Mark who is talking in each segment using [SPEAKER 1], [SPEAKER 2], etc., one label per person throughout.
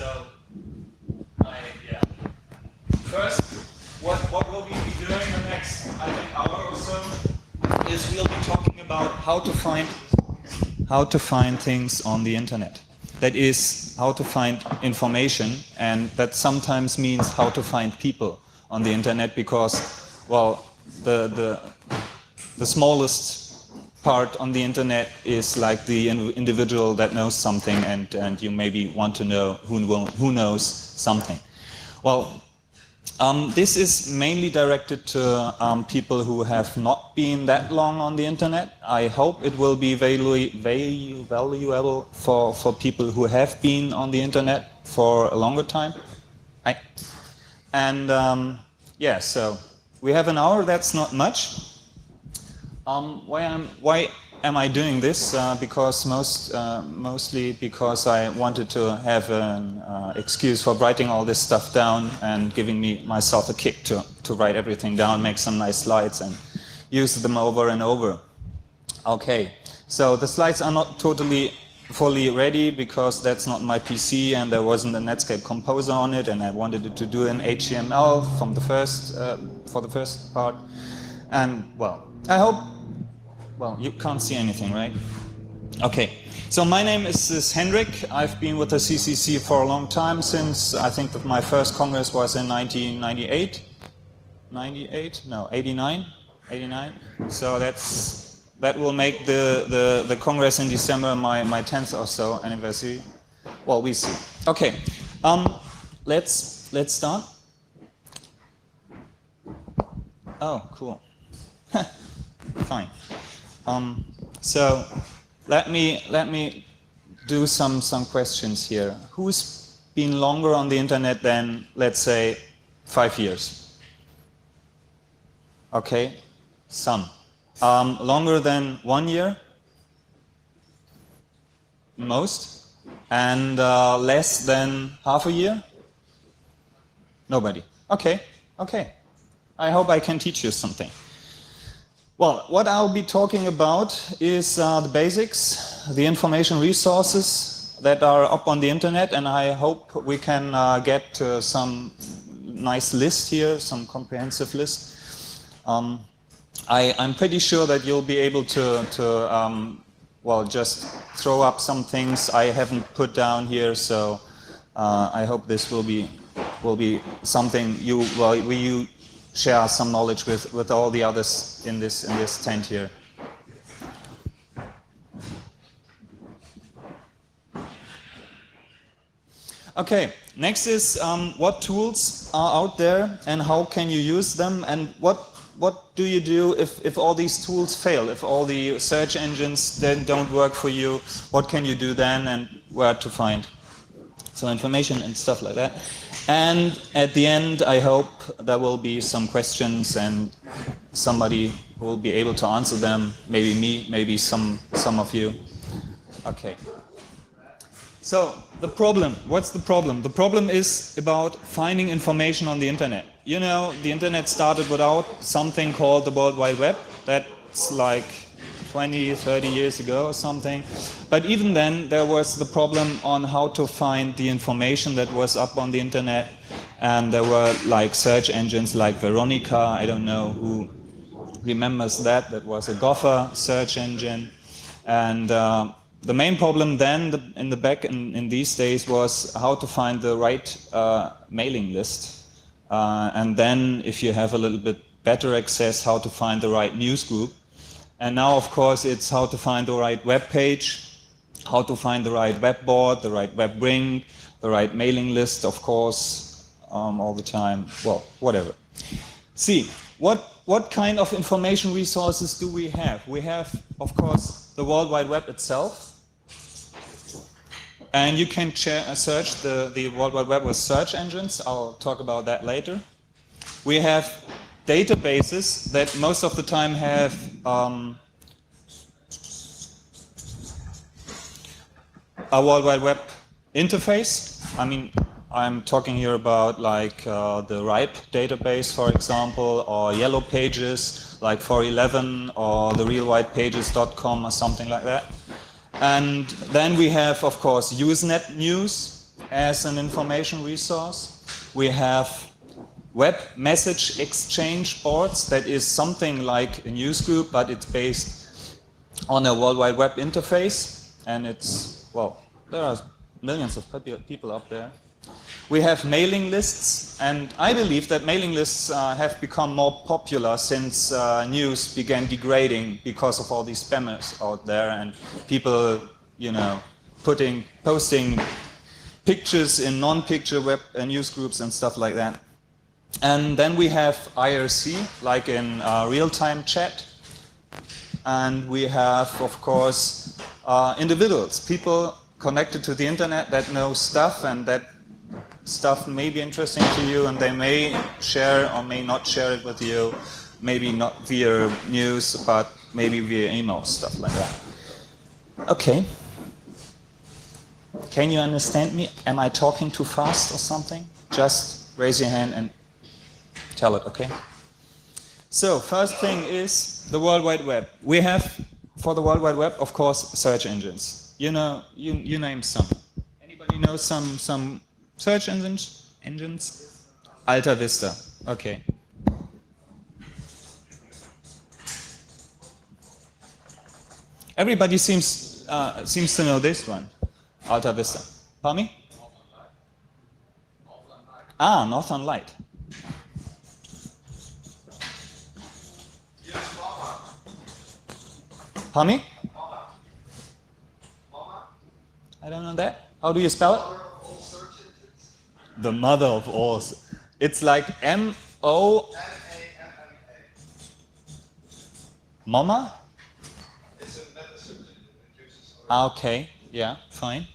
[SPEAKER 1] So, yeah. First, what will we be doing in the next, I think, hour or so is we'll be talking about how to find things on the internet. That is, how to find information, and that sometimes means how to find people on the internet, because, well, the smallest part on the internet is like the individual that knows something, and you maybe want to know who knows something. Well, this is mainly directed to people who have not been that long on the internet. I hope it will be valuable for people who have been on the internet for a longer time. Yeah, so we have an hour. That's not much. Why am I doing this? Because mostly because I wanted to have an excuse for writing all this stuff down and giving myself a kick to write everything down, make some nice slides and use them over and over. Okay, so the slides are not fully ready because that's not my PC and there wasn't a Netscape Composer on it, and I wanted it to do an HTML from for the first part. And well, I hope. Well, you can't see anything, right? Okay, so my name is Hendrik. I've been with the CCC for a long time, since I think that my first Congress was in 1998. 98? No, 89. 89. So that will make the Congress in December my 10th or so anniversary. Well, we see. Okay, let's start. Oh, cool. Fine. So let me do some questions here. Who's been longer on the internet than, let's say, 5 years? Okay, some. Longer than 1 year? Most. And less than half a year? Nobody. Okay. I hope I can teach you something. Well, what I'll be talking about is the basics, the information resources that are up on the internet, and I hope we can get some nice list here, some comprehensive list. I'm pretty sure that you'll be able to well, just throw up some things I haven't put down here, so I hope this will be something you share some knowledge with all the others in this tent here. Okay, next is what tools are out there and how can you use them, and what do you do if all these tools fail, if all the search engines then don't work for you, what can you do then and where to find some information and stuff like that. And at the end, I hope there will be some questions and somebody who will be able to answer them. Maybe me, maybe some of you. Okay. So the problem, what's the problem? The problem is about finding information on the internet. You know, the internet started without something called the World Wide Web. That's like 20, 30 years ago or something. But even then, there was the problem on how to find the information that was up on the internet. And there were like search engines like Veronica, I don't know who remembers that. That was a Gopher search engine. And the main problem then in these days was how to find the right mailing list. And then if you have a little bit better access, how to find the right news group. And now, of course, it's how to find the right web page, how to find the right web board, the right web ring, the right mailing list, of course, all the time. Well, whatever. See, what kind of information resources do we have? We have, of course, the World Wide Web itself. And you can search the World Wide Web with search engines. I'll talk about that later. We have databases that most of the time have a World Wide Web interface. I mean, I'm talking here about like the RIPE database, for example, or Yellow Pages, like 411, or the realwhitepages.com or something like that. And then we have, of course, Usenet News, as an information resource. We have web message exchange boards. That is something like a news group, but it's based on a World Wide Web interface. And it's, well, there are millions of people up there. We have mailing lists, and I believe that mailing lists have become more popular since news began degrading because of all these spammers out there and people, you know, posting pictures in non-picture web news groups and stuff like that. And then we have IRC, like in real-time chat. And we have, of course, individuals, people connected to the internet that know stuff, and that stuff may be interesting to you, and they may share or may not share it with you, maybe not via news, but maybe via email, stuff like that. Okay. Can you understand me? Am I talking too fast or something? Just raise your hand and tell it, okay? So, first thing is the World Wide Web. We have, for the World Wide Web, of course, search engines. You know, you name some. Anybody know some search engines? Alta Vista. Okay. Everybody seems to know this one. Alta Vista. Pardon me? Ah, Northern Light. Pardon me? I don't know that. How do you spell it? The mother of all. It's like M-O... Mama? Okay, yeah, fine.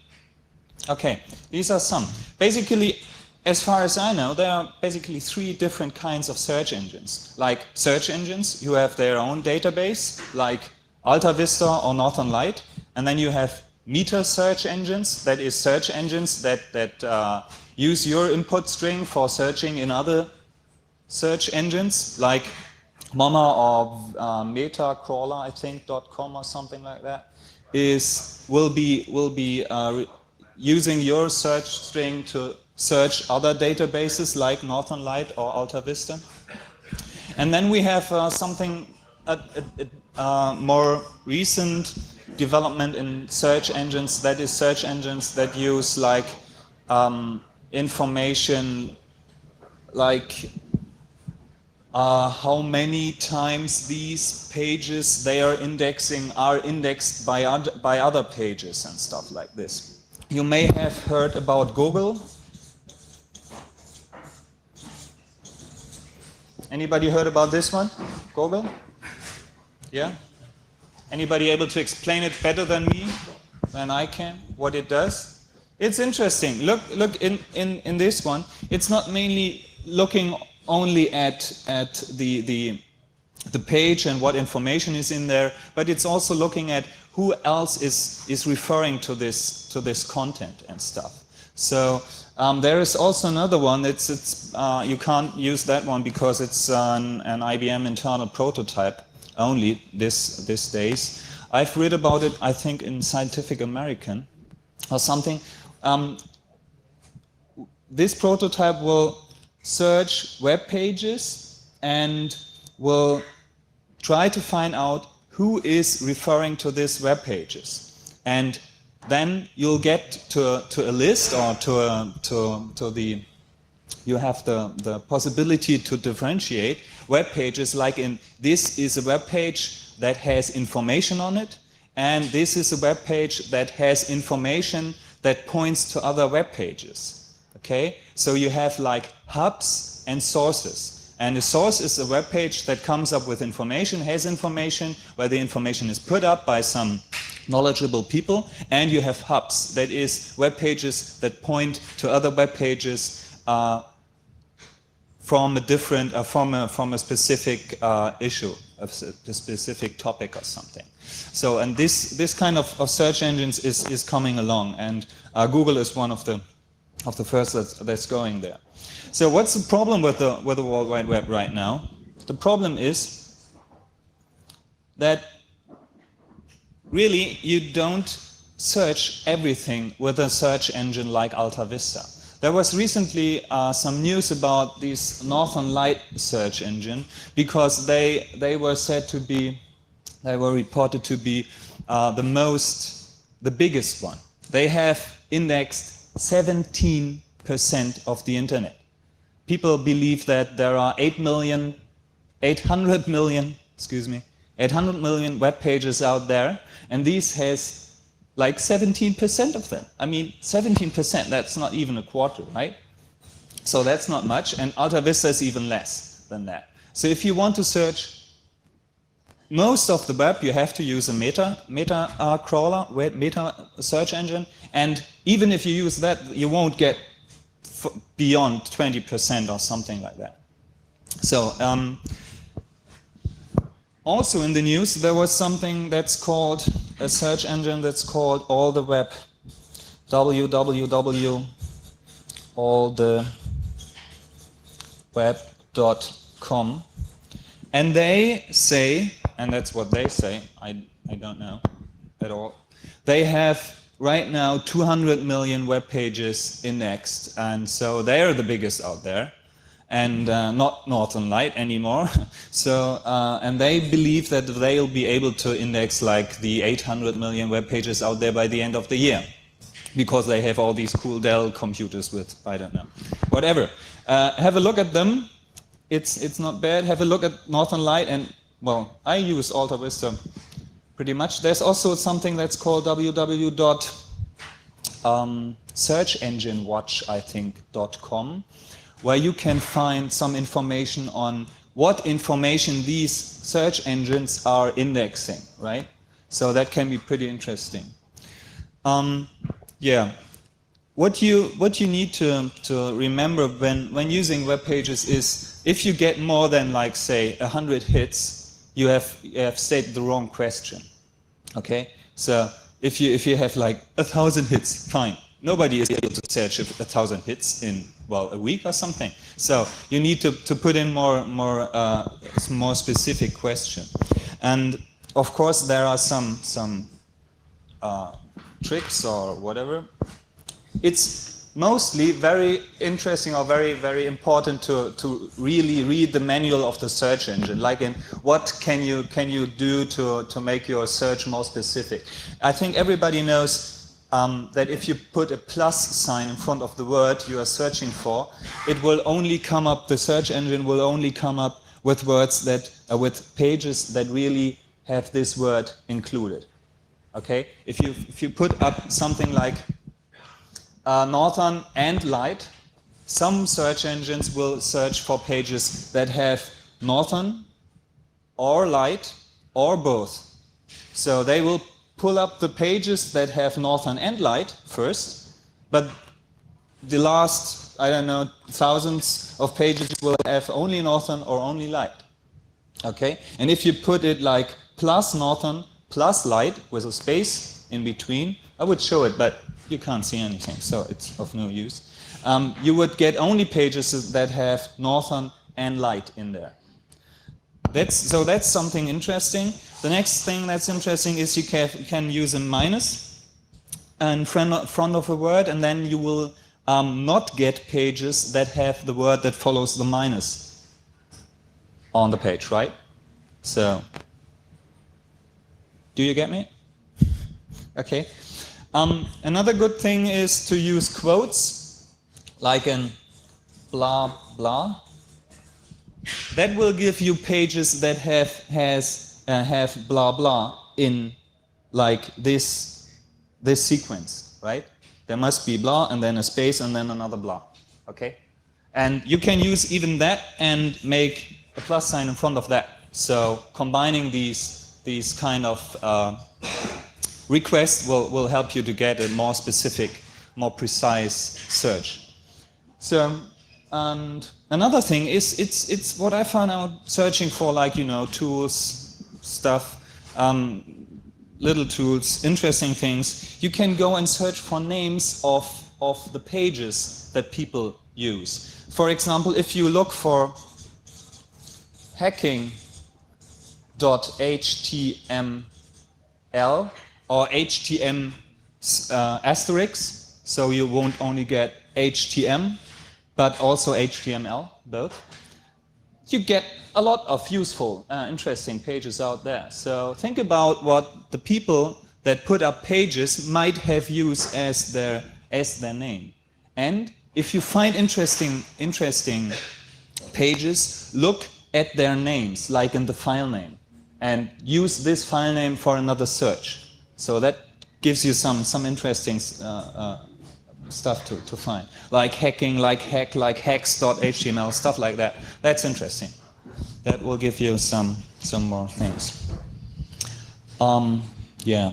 [SPEAKER 1] Okay, these are some. Basically, as far as I know, there are basically 3 different kinds of search engines. Like search engines, you have their own database, like Alta Vista or Northern Light. And then you have meta search engines, that is search engines that use your input string for searching in other search engines, like Mama or Meta Crawler, I think, .com or something like that, will be using your search string to search other databases like Northern Light or Alta Vista. And then we have something more recent development in search engines, that is search engines that use like information like how many times these pages they are indexing are indexed by other pages and stuff like this. You may have heard about Google. Anybody heard about this one? Google? Yeah? Anybody able to explain it better than me, than I can, what it does? It's interesting. Look in this one. It's not mainly looking only at the page and what information is in there, but it's also looking at who else is referring to this content and stuff. So there is also another one. It's you can't use that one because it's an IBM internal prototype only these days. I've read about it, I think, in Scientific American or something. This prototype will search web pages and will try to find out who is referring to these web pages. And then you'll get to a list or to the, you have the possibility to differentiate web pages, like in this is a web page that has information on it, and this is a web page that has information that points to other web pages. Okay? So you have like hubs and sources. And a source is a web page that comes up with information, has information, where the information is put up by some knowledgeable people, and you have hubs, that is web pages that point to other web pages from a different, from a specific issue, a specific topic or something. So, and this kind of search engines is coming along, and Google is one of the first that's going there. So, what's the problem with the World Wide Web right now? The problem is that really you don't search everything with a search engine like AltaVista. There was recently some news about this Northern Light search engine because they were said to be, they were reported to be the biggest one. They have indexed 17% of the internet. People believe that there are 800 million web pages out there, and these has like 17% of them. I mean, 17%, that's not even a quarter, right? So that's not much, and AltaVista is even less than that. So if you want to search most of the web, you have to use a meta crawler, meta search engine, and even if you use that, you won't get beyond 20% or something like that. So also in the news, there was something that's called a search engine that's called All the Web, www.alltheweb.com, and they say, and that's what they say, I don't know at all, they have right now 200 million web pages indexed, and so they are the biggest out there, and not Northern Light anymore. So, and they believe that they'll be able to index like the 800 million web pages out there by the end of the year, because they have all these cool Dell computers with, I don't know, whatever. Have a look at them. It's not bad. Have a look at Northern Light, and well, I use AltaVista pretty much. There's also something that's called www.searchenginewatch.com, where you can find some information on what information these search engines are indexing, right? So that can be pretty interesting. Yeah. What you need to remember when using web pages is, if you get more than, like, say 100 hits, you have stated the wrong question. Okay? So if you have like 1,000 hits, fine. Nobody is able to search 1,000 hits in, well, a week or something. So you need to put in more specific question. And of course there are some tricks or whatever. It's mostly very interesting or very, very important to really read the manual of the search engine, like in what can you do to make your search more specific. I think everybody knows that if you put a plus sign in front of the word you are searching for, it will only come up, the search engine will only come up with words that with pages that really have this word included. Okay? If you put up something like Northern and Light, some search engines will search for pages that have Northern or Light or both. So they will pull up the pages that have Northern and Light first, but the last, I don't know, thousands of pages will have only Northern or only Light. Okay? And if you put it like plus Northern plus Light with a space in between, I would show it, but you can't see anything, so it's of no use. You would get only pages that have Northern and Light in there. So that's something interesting. The next thing that's interesting is you can use a minus in front of a word, and then you will not get pages that have the word that follows the minus on the page, right? So, do you get me? Okay. Another good thing is to use quotes, like in blah blah. That will give you pages that have blah blah in like this sequence, right? There must be blah and then a space and then another blah. Okay? And you can use even that and make a plus sign in front of that. So combining these kind of requests will help you to get a more specific, more precise search. So, and another thing is it's what I found out searching for, like, you know, tools, stuff, little tools, interesting things. You can go and search for names of the pages that people use. For example, if you look for hacking.html or HTML asterisks, so you won't only get HTML, but also HTML, both. You get a lot of useful, interesting pages out there. So think about what the people that put up pages might have used as their name. And if you find interesting pages, look at their names, like in the file name, and use this file name for another search. So that gives you some interesting stuff to find, like hacking, like hack, like hacks.html, stuff like that. That's interesting. That will give you some more things. Yeah.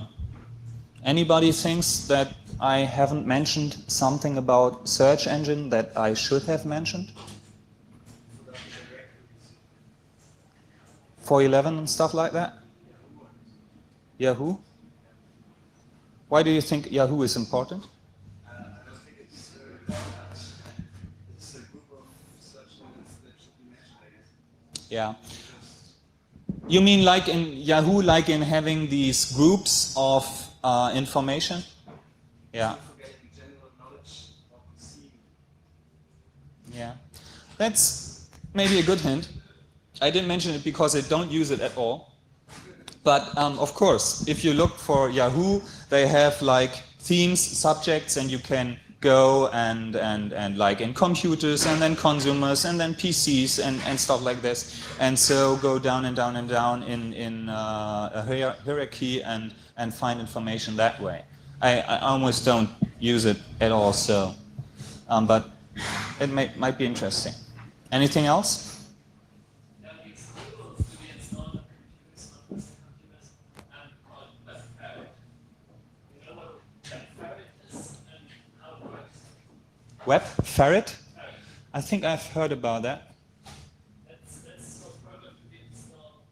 [SPEAKER 1] Anybody thinks that I haven't mentioned something about search engine that I should have mentioned? 411 and stuff like that? Yahoo? Why do you think Yahoo is important?
[SPEAKER 2] I don't think it's a group of search engines that should be mentioned, I guess.
[SPEAKER 1] Yeah. You mean like in Yahoo, like in having these groups of information? Yeah.
[SPEAKER 2] Forgetting general knowledge of the scene.
[SPEAKER 1] Yeah. That's maybe a good hint. I didn't mention it because I don't use it at all. But of course, if you look for Yahoo, they have like themes, subjects, and you can go and like in computers and then consumers and then PCs and stuff like this. And so go down and down and down in a hierarchy and find information that way. I almost don't use it at all, so but it might be interesting. Anything else? Web ferret? I think I've heard about that.
[SPEAKER 3] That's no problem to be installed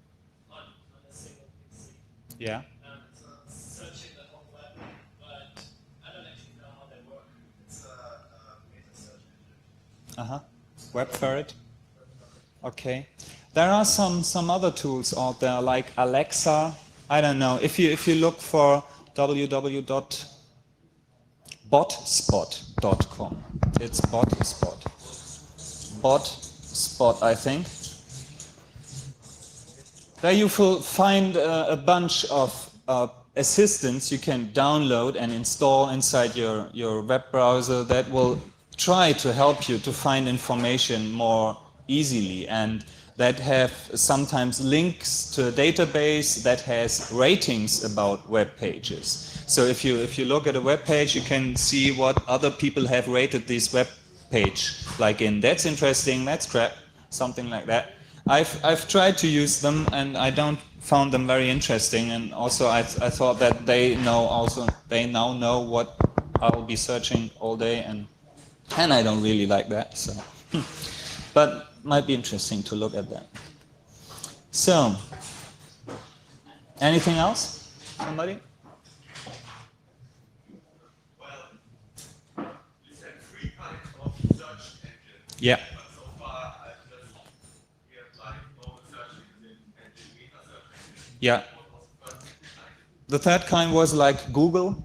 [SPEAKER 3] on a single PC.
[SPEAKER 1] Yeah.
[SPEAKER 3] Searching the whole web, but I don't actually know how they work.
[SPEAKER 2] It's a meta search engine.
[SPEAKER 1] Web ferret. Okay. There are some other tools out there like Alexa. I don't know. If you look for www.botspot.com. It's botspot. Botspot, I think. There you will find a bunch of assistants you can download and install inside your web browser that will try to help you to find information more easily, and that have sometimes links to a database that has ratings about web pages. So if you look at a web page, you can see what other people have rated this web page, like in that's interesting, that's crap, something like that. I've tried to use them and I don't found them very interesting, and also I thought that they now know what I'll be searching all day, and I don't really like that. So, but might be interesting to look at that. So, anything else? Somebody?
[SPEAKER 4] Well, you said 3 kinds of search engines.
[SPEAKER 1] Yeah.
[SPEAKER 4] But so far, we have like normal search engine and the meta search engine.
[SPEAKER 1] Yeah.
[SPEAKER 4] What was the first kind?
[SPEAKER 1] The third kind was like Google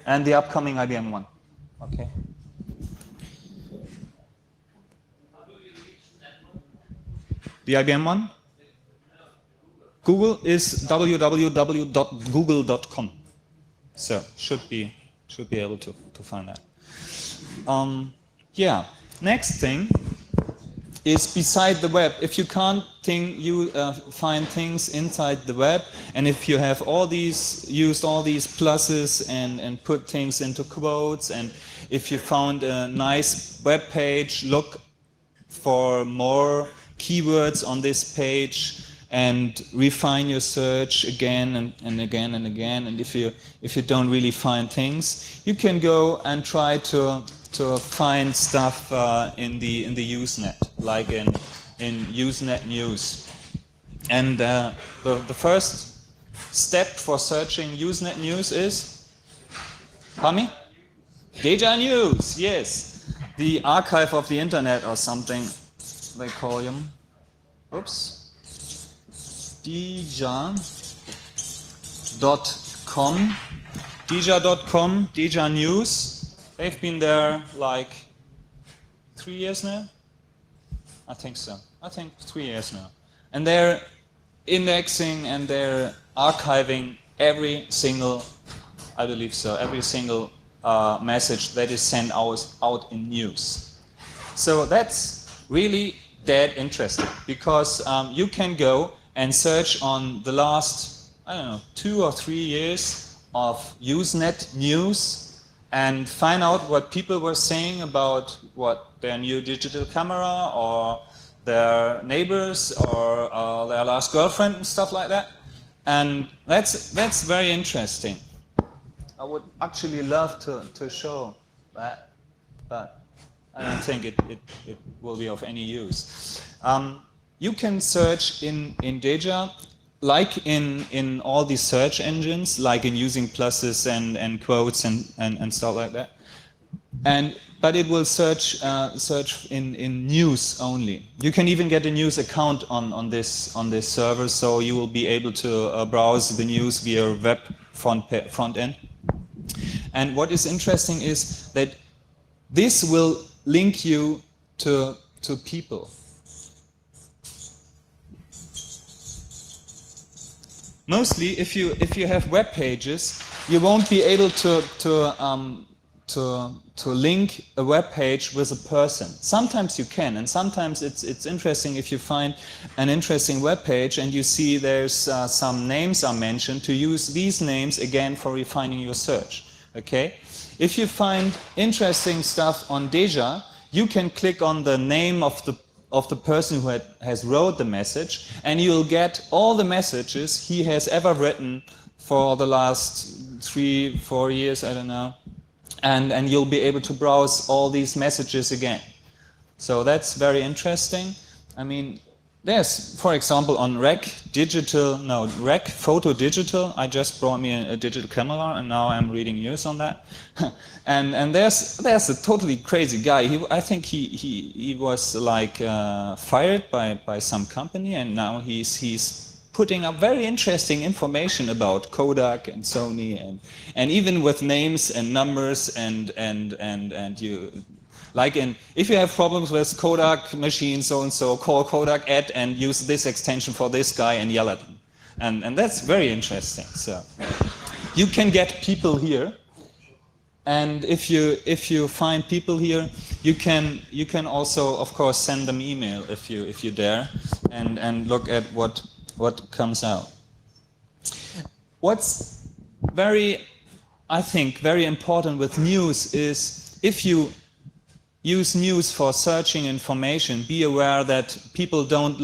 [SPEAKER 1] and the upcoming IBM one. Okay. The IBM one? Google is www.google.com. So should be able to find that. Yeah. Next thing is beside the web. If you can't find things inside the web, and if you have used all these pluses and put things into quotes, and if you found a nice web page, look for more keywords on this page and refine your search again and again and again. And if you don't really find things, you can go and try to find stuff in the Usenet, like in Usenet News. And the first step for searching Usenet News is, pardon me? Deja News, yes. The archive of the internet or something they call them. Oops. Deja.com. Deja.com, Deja News. They've been there like 3 years now. I think so. I think 3 years now. And they're indexing and they're archiving every single, I believe so, every single message that is sent out in news. So that's really dead interesting because you can go and search on the last, I don't know, 2 or 3 years of Usenet news and find out what people were saying about what their new digital camera or their neighbors or their last girlfriend and stuff like that. And that's very interesting. I would actually love to show that, but I don't think it will be of any use. You can search in Deja, like in all these search engines, like in using pluses and quotes and stuff like that. But it will search in news only. You can even get a news account on this server, so you will be able to browse the news via web front end. And what is interesting is that this will link you to people. Mostly, if you have web pages, you won't be able to link a web page with a person. Sometimes you can, and sometimes it's interesting if you find an interesting web page and you see there's some names are mentioned, to use these names again for refining your search. Okay? If you find interesting stuff on Deja, you can click on the name of the person who has wrote the message, and you'll get all the messages he has ever written for the last 3-4 years, I don't know. And you'll be able to browse all these messages again. So that's very interesting. I mean, there's, for example, on Rec Photo Digital, I just brought me a digital camera and now I'm reading news on that. and there's a totally crazy guy. I think he was like fired by some company, and now he's putting up very interesting information about Kodak and Sony and even with names and numbers and you, like if you have problems with Kodak machine so-and-so, call Kodak and use this extension for this guy and yell at him. And that's very interesting. So you can get people here, and if you find people here, you can also, of course, send them email if you dare and look at what comes out. What's I think very important with news is, if you use news for searching information, be aware that people on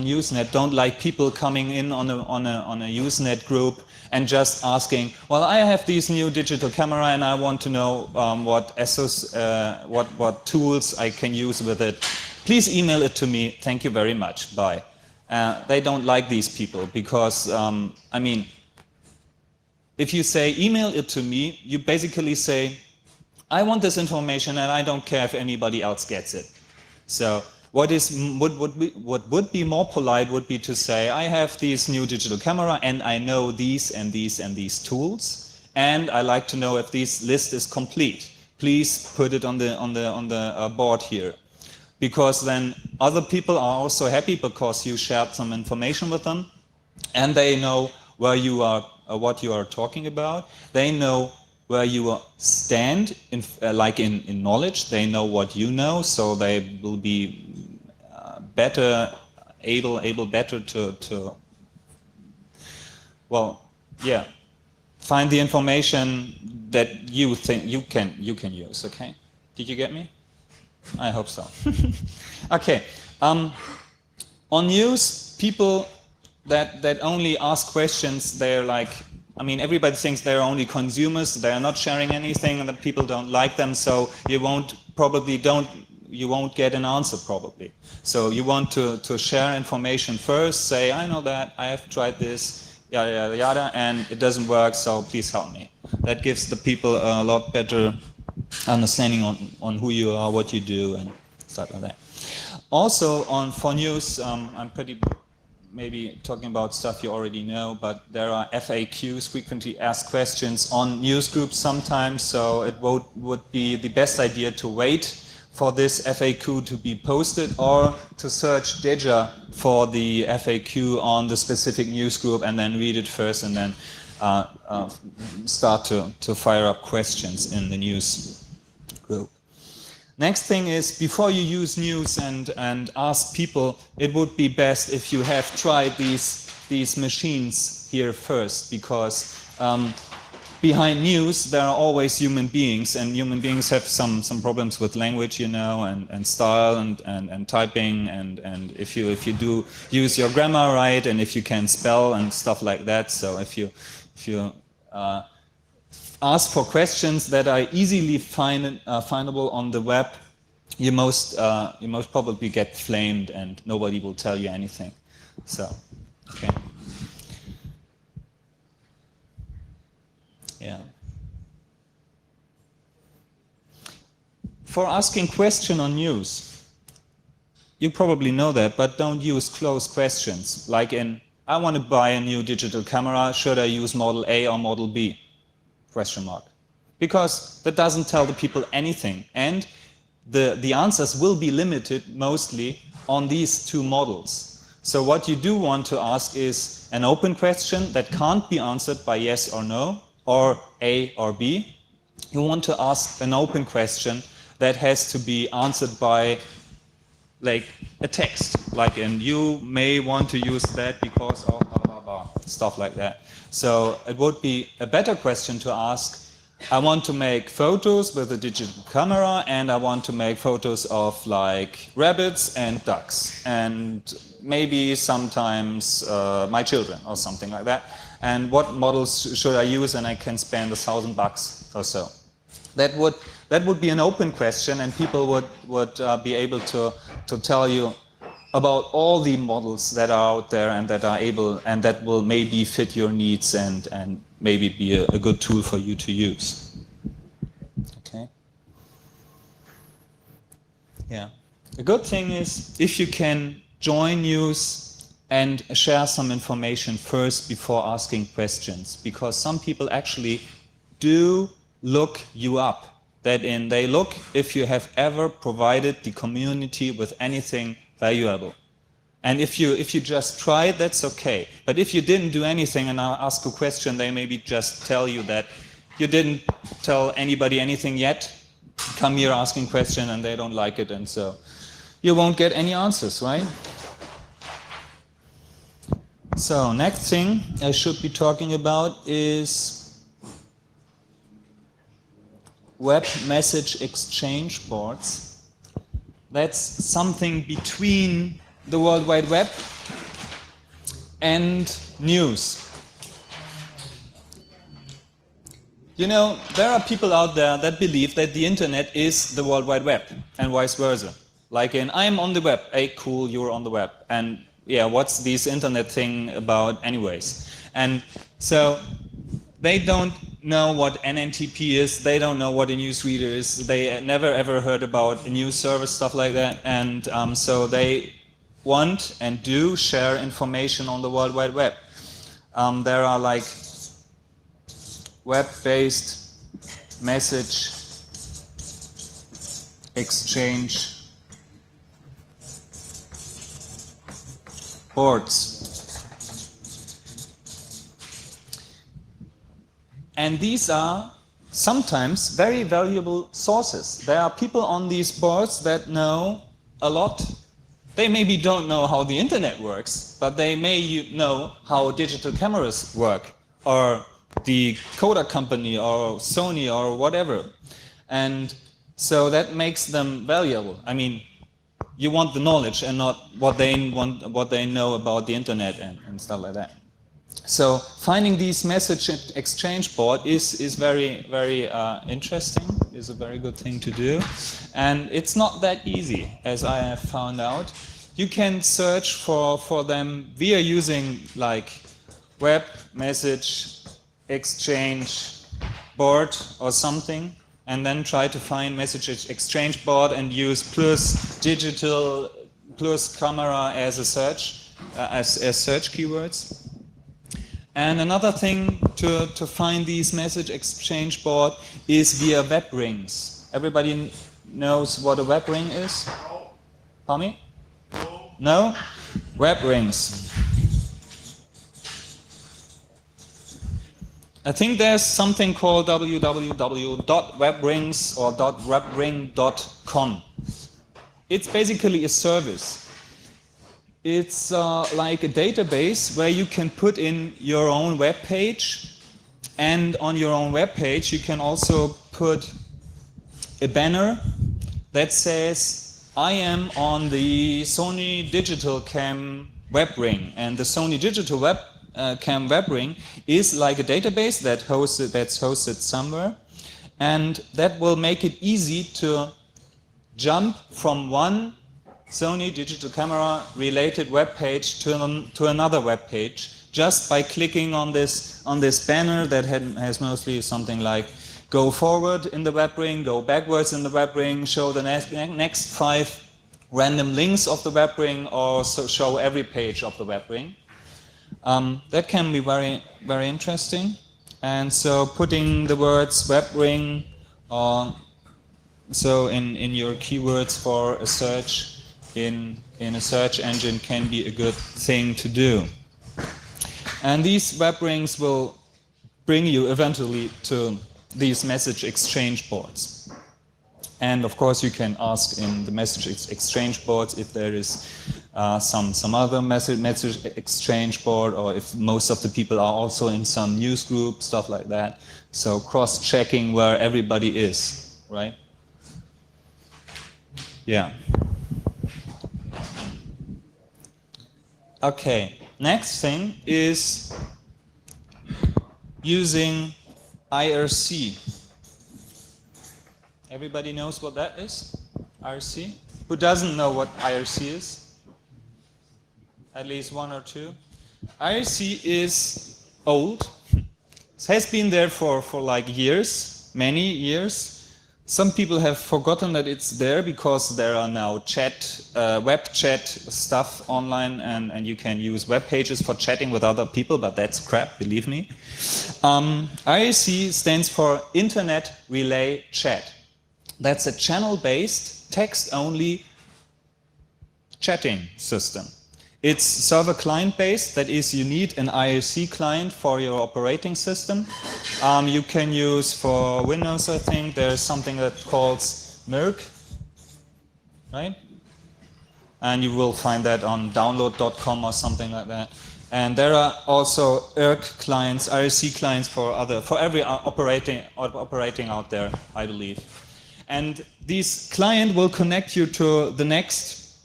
[SPEAKER 1] Usenet don't like people coming in on a Usenet group and just asking, well, I have this new digital camera and I want to know what tools I can use with it. Please email it to me. Thank you very much. Bye. They don't like these people because, I mean, if you say email it to me, you basically say, I want this information and I don't care if anybody else gets it. So what would be more polite would be to say, I have this new digital camera and I know these and these and these tools, and I like to know if this list is complete. Please put it on the board here. Because then other people are also happy because you shared some information with them, and they know where you are, what you are talking about. They know where you stand in knowledge. They know what you know, so they will be able better to find the information that you think you can use. Okay, did you get me? I hope so. Okay. On news, people that only ask questions, they're like, I mean, everybody thinks they're only consumers. They're not sharing anything, and that people don't like them. So you won't get an answer probably. So you want to share information first. Say, I know that, I have tried this, yada yada yada, and it doesn't work. So please help me. That gives the people a lot better understanding on who you are, what you do, and stuff like that. Also, for news, I'm pretty maybe talking about stuff you already know, but there are FAQs, frequently asked questions, on news groups sometimes, so it would be the best idea to wait for this FAQ to be posted, or to search Deja for the FAQ on the specific news group and then read it first, and then start to fire up questions in the news group. Next thing is, before you use news and ask people, it would be best if you have tried these machines here first, because behind news there are always human beings, and human beings have some problems with language, you know, and style and typing, and if you do use your grammar right, and if you can spell and stuff like that. So if you ask for questions that are easily findable on the web, you most probably get flamed and nobody will tell you anything. So, okay. Yeah. For asking question on news, you probably know that, but don't use closed questions. Like in, I want to buy a new digital camera, should I use model A or model B? Question mark. Because that doesn't tell the people anything. And the answers will be limited mostly on these two models. So what you do want to ask is an open question that can't be answered by yes or no, or A or B. You want to ask an open question that has to be answered by like a text, like in, you may want to use that because of blah, blah, blah, stuff like that. So it would be a better question to ask, I want to make photos with a digital camera, and I want to make photos of like rabbits and ducks, and maybe sometimes my children or something like that. And what models should I use? And I can spend $1,000 or so. That would be an open question, and people would be able to tell you about all the models that are out there and that are able, and that will maybe fit your needs and maybe be a good tool for you to use. Okay. Yeah. A good thing is if you can join news and share some information first before asking questions, because some people actually do look you up. They look if you have ever provided the community with anything valuable. And if you just try it, that's okay. But if you didn't do anything and I ask a question, they maybe just tell you that you didn't tell anybody anything yet. Come here asking question and they don't like it, and so you won't get any answers, right? So next thing I should be talking about is web message exchange boards. That's something between the World Wide Web and news. You know, there are people out there that believe that the internet is the World Wide Web and vice versa. Like in, I'm on the web, hey cool, you're on the web. And yeah, what's this internet thing about anyways? And so they don't know what NNTP is, they don't know what a newsreader is, they never ever heard about a news service, stuff like that, and so they want and do share information on the World Wide Web. There are like web-based message exchange boards. And these are sometimes very valuable sources. There are people on these boards that know a lot. They maybe don't know how the internet works, but they may know how digital cameras work, or the Kodak company, or Sony, or whatever. And so that makes them valuable. I mean, you want the knowledge and not what they know about the internet and stuff like that. So finding these message exchange board is very, very interesting, is a very good thing to do. And it's not that easy, as I have found out. You can search for them via using like web message exchange board or something, and then try to find message exchange board and use plus digital plus camera as a search. as search keywords. And another thing to find these message exchange board is via web rings. Everybody knows what a web ring is? Tommy? No? Web rings. I think there's something called www.webrings or .webring.com. It's basically a service. It's like a database where you can put in your own web page, and on your own web page you can also put a banner that says I am on the Sony Digital Cam web ring, and the Sony Digital Cam web ring is like a database that's hosted somewhere, and that will make it easy to jump from one Sony digital camera related web page to another web page just by clicking on this banner that has mostly something like go forward in the web ring, go backwards in the web ring, show the next 5 random links of the web ring, or show every page of the web ring. That can be very, very interesting. And so putting the words web ring so in your keywords for a search in a search engine can be a good thing to do. And these web rings will bring you eventually to these message exchange boards. And of course you can ask in the message exchange boards if there is some other message exchange board, or if most of the people are also in some news group, stuff like that. So cross-checking where everybody is, right? Yeah. Okay, next thing is using IRC. Everybody knows what that is? IRC? Who doesn't know what IRC is? At least one or two. IRC is old. It has been there for like years, many years. Some people have forgotten that it's there because there are now web chat stuff online, and you can use web pages for chatting with other people, but that's crap, believe me. IRC stands for Internet Relay Chat. That's a channel-based, text-only chatting system. It's server client-based, that is, you need an IRC client for your operating system. You can use for Windows, I think, there's something that calls Mirk, right? And you will find that on download.com or something like that. And there are also IRC clients, IRC clients for every operating out there, I believe. And this client will connect you to the next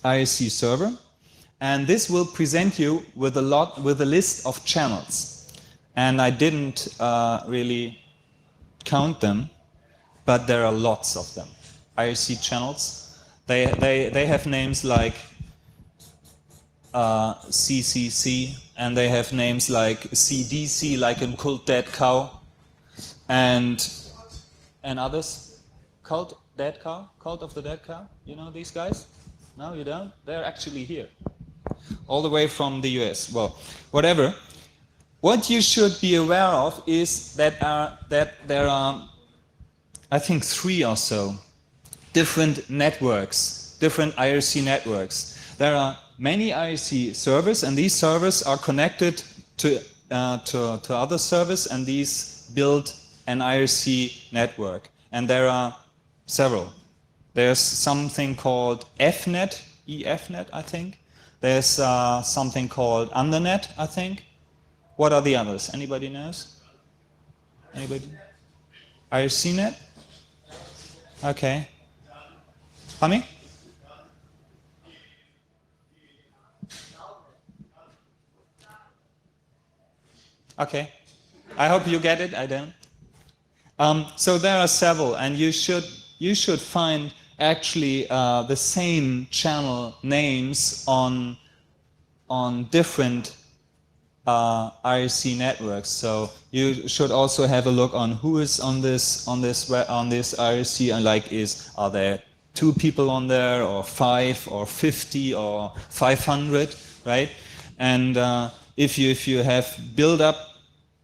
[SPEAKER 1] IRC server, and this will present you with a list of channels. And I didn't really count them, but there are lots of them. IRC channels. They have names like CCC, and they have names like CDC, like in Cult Dead Cow, and others. Cult Dead Cow, Cult of the Dead Cow. You know these guys? No, you don't? They're actually here. All the way from the US. Well, whatever. What you should be aware of is that there are, I think, 3 or so different networks, different IRC networks. There are many IRC servers, and these servers are connected to other servers, and these build an IRC network. And there are several. There's something called FNet, EFNet, I think. There's something called Undernet, I think. What are the others? Anybody knows? Anybody? IRCnet? Okay. Pami? Okay. I hope you get it. I don't. So there are several, and you should find actually the same channel names on different IRC networks. So you should also have a look on who is on this IRC, and like are there 2 people on there, or 5, or 50, or 500, right? And if you have built up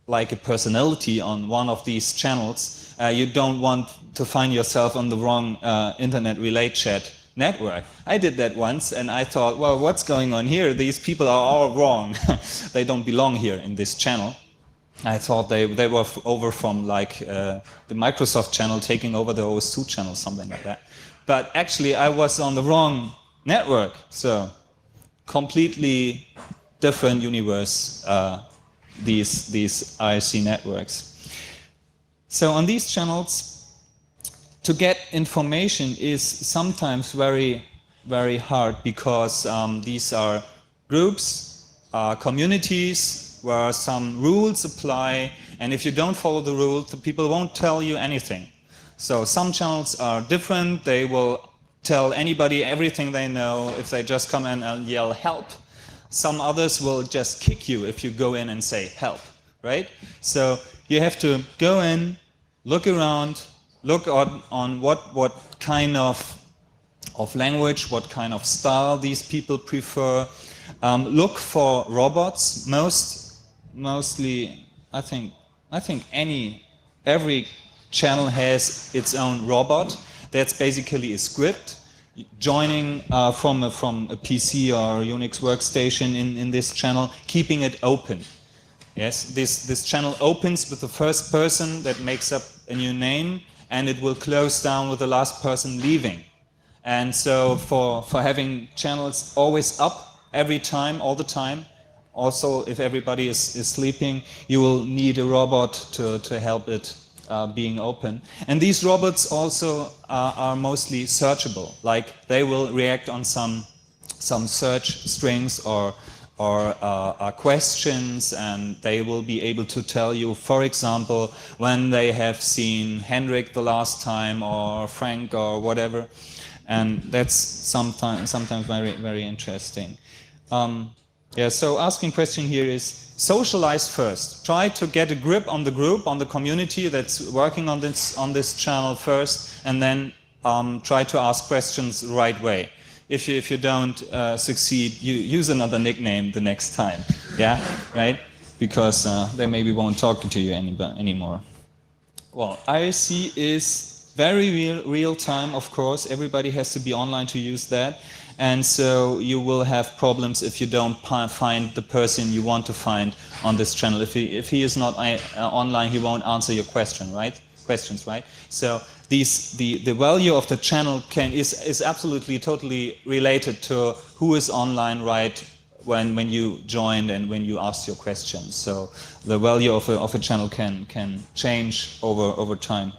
[SPEAKER 1] like a personality on one of these channels, you don't want to find yourself on the wrong internet relay chat network. I did that once, and I thought, well, what's going on here? These people are all wrong. They don't belong here in this channel. I thought they were over from like the Microsoft channel taking over the OS2 channel, something like that. But actually, I was on the wrong network. So completely different universe, these IRC networks. So on these channels, to get information is sometimes very, very hard, because these are groups, communities where some rules apply, and if you don't follow the rules, the people won't tell you anything. So some channels are different. They will tell anybody everything they know if they just come in and yell help. Some others will just kick you if you go in and say help, right? So you have to go in, look around, look on what kind of language, what kind of style these people prefer. Look for robots. Mostly, I think every channel has its own robot. That's basically a script joining from a PC or Unix workstation in this channel, keeping it open. Yes, this channel opens with the first person that makes up a new name, and it will close down with the last person leaving. And so for having channels always up every time, all the time, also if everybody is sleeping, you will need a robot to help it being open. And these robots also are mostly searchable, like they will react on some search strings or questions, and they will be able to tell you, for example, when they have seen Hendrik the last time, or Frank, or whatever, and that's sometimes very, very interesting. Yeah, so asking question here is socialize first. Try to get a grip on the group, on the community that's working on this channel first, and then try to ask questions the right way. If you don't succeed, you use another nickname the next time. Yeah, right? Because they maybe won't talk to you anymore. Well, IRC is very real time, of course. Everybody has to be online to use that. And so you will have problems if you don't find the person you want to find on this channel. If he is not online, he won't answer your questions, right? So the value of the channel is absolutely totally related to who is online, right, when you joined and when you asked your questions. So the value of a channel can change over time,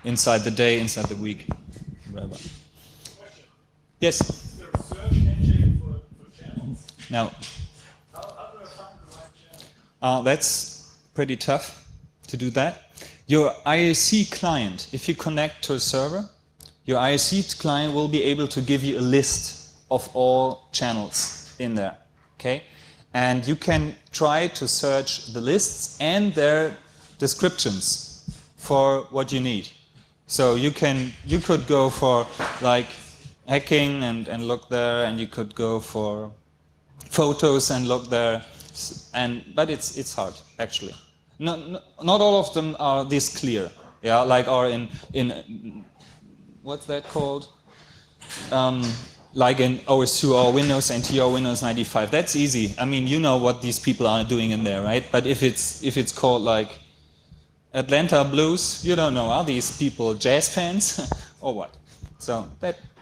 [SPEAKER 1] inside the day, inside the week, whatever. Yes.
[SPEAKER 3] Is there a search engine for channels?
[SPEAKER 1] No.
[SPEAKER 3] How do I find the right channel?
[SPEAKER 1] That's pretty tough to do that. Your IRC client, if you connect to a server, your IRC client will be able to give you a list of all channels in there, okay? And you can try to search the lists and their descriptions for what you need. So you could go for like hacking and look there, and you could go for photos and look there, but it's hard actually. Not all of them are this clear. Yeah, like are in what's that called? Like in OS2 or Windows NT or Windows 95. That's easy. I mean, you know what these people are doing in there, right? But if it's called like Atlanta Blues, you don't know. Are these people jazz fans or what? So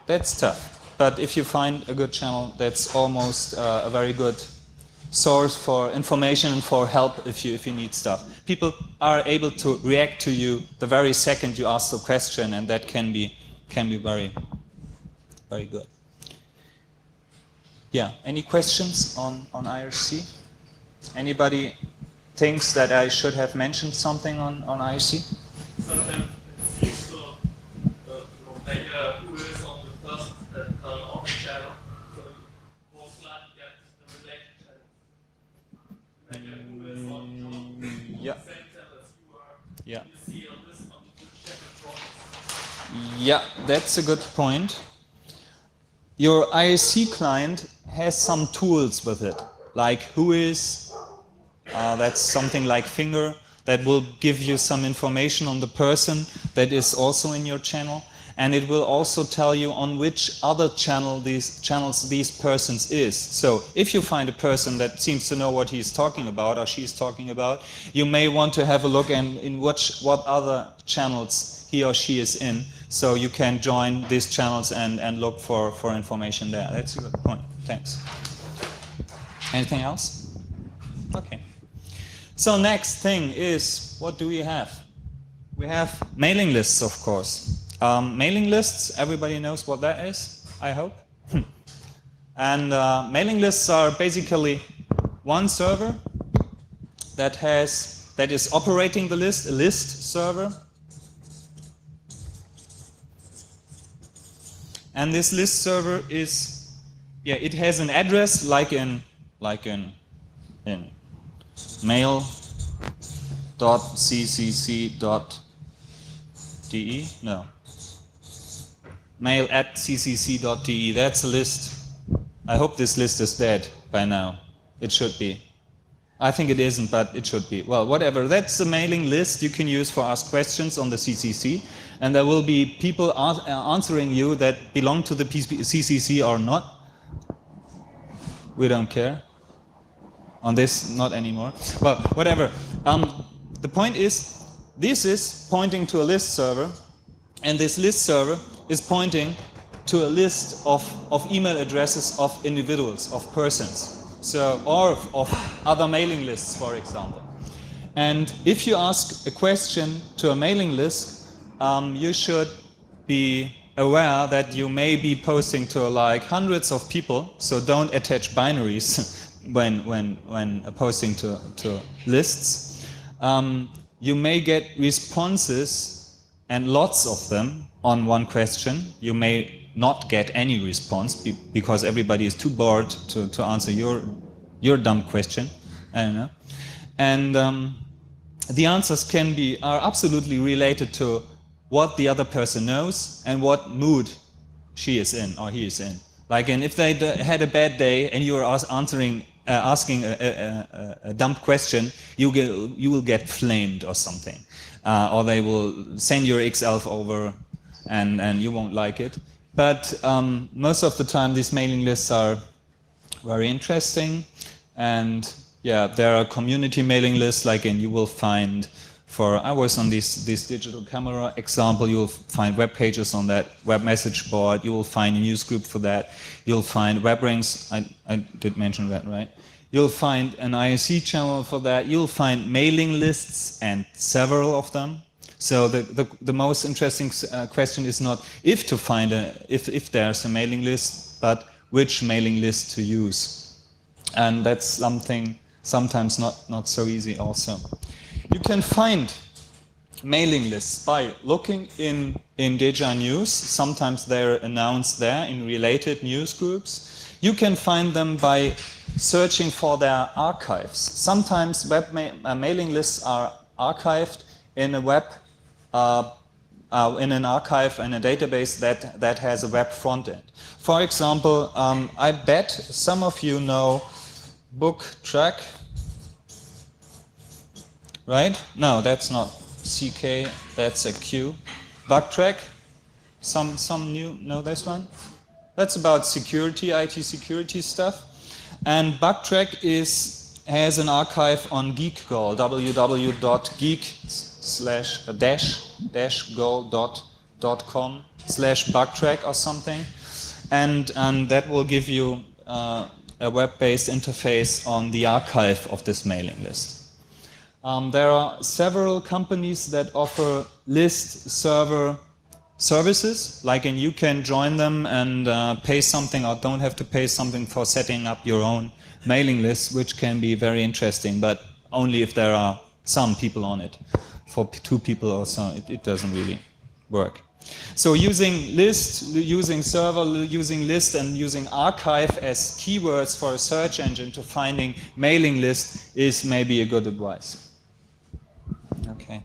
[SPEAKER 1] that's tough. But if you find a good channel, that's almost a very good source for information and for help if you need stuff. People are able to react to you the very second you ask the question, and that can be very, very good. Yeah. Any questions on IRC? Anybody thinks that I should have mentioned something on IRC?
[SPEAKER 3] Sometimes it's useful to make who is on the person that on the channel. So you most likely get the related channel. Make who is on
[SPEAKER 1] Yeah.
[SPEAKER 3] the same channel as you are.
[SPEAKER 1] Yeah.
[SPEAKER 3] You see on this on the channel.
[SPEAKER 1] Yeah, that's a good point. Your ISC client has some tools with it, like Whois, that's something like Finger, that will give you some information on the person that is also in your channel, and it will also tell you on which other channels these persons is. So if you find a person that seems to know what he's talking about or she's talking about, you may want to have a look in what other channels he or she is in, so you can join these channels and look for information there. That's a good point. Thanks. Anything else? Okay. So next thing is, what do we have? We have mailing lists, of course. Mailing lists, everybody knows what that is, I hope. And mailing lists are basically one server that is operating the list, a list server. And this list server is, it has an address like in mail.ccc.de? No. Mail@ccc.de, that's a list. I hope this list is dead by now. It should be. I think it isn't, but it should be. Well, whatever. That's the mailing list you can use for ask questions on the CCC. And there will be people answering you that belong to the CCC or not. We don't care. On this, not anymore. Well, whatever. The point is, this is pointing to a list server, and this list server is pointing to a list of email addresses of individuals, of persons, so, or of other mailing lists, for example. And if you ask a question to a mailing list, you should be aware that you may be posting to like hundreds of people, so don't attach binaries when posting to lists. You may get responses, and lots of them, on one question. You may not get any response because everybody is too bored to answer your dumb question. I don't know. And the answers are absolutely related to what the other person knows and what mood she is in or he is in. Like, and if they had a bad day and you are asking a dumb question, you will get flamed or something, or they will send your X-Elf over, and you won't like it. But most of the time, these mailing lists are very interesting, and yeah, there are community mailing lists. Like, and you will find. I was on this digital camera example, you'll find web pages on that web message board, you will find a news group for that, you'll find web rings, I did mention that, right? You'll find an ISC channel for that, you'll find mailing lists and several of them. So the most interesting question is not if to find if there's a mailing list, but which mailing list to use. And that's something sometimes not so easy also. You can find mailing lists by looking in Deja News. Sometimes they're announced there in related news groups. You can find them by searching for their archives. Sometimes mailing lists are archived in a in an archive in a database that has a web front end. For example, I bet some of you know BookTrack. Right? No, that's not CK, that's a Q. BugTrack, some new know this one? That's about security, IT security stuff. And BugTrack has an archive on GeekGoal, www.geek-goal.com/bugtrack or something. And that will give you a web-based interface on the archive of this mailing list. There are several companies that offer list server services, like, and you can join them and pay something, or don't have to pay something for setting up your own mailing list, which can be very interesting, but only if there are some people on it. For 2 people or so, it doesn't really work. So using list, using server, using list, and using archive as keywords for a search engine to finding mailing list is maybe a good advice. Okay.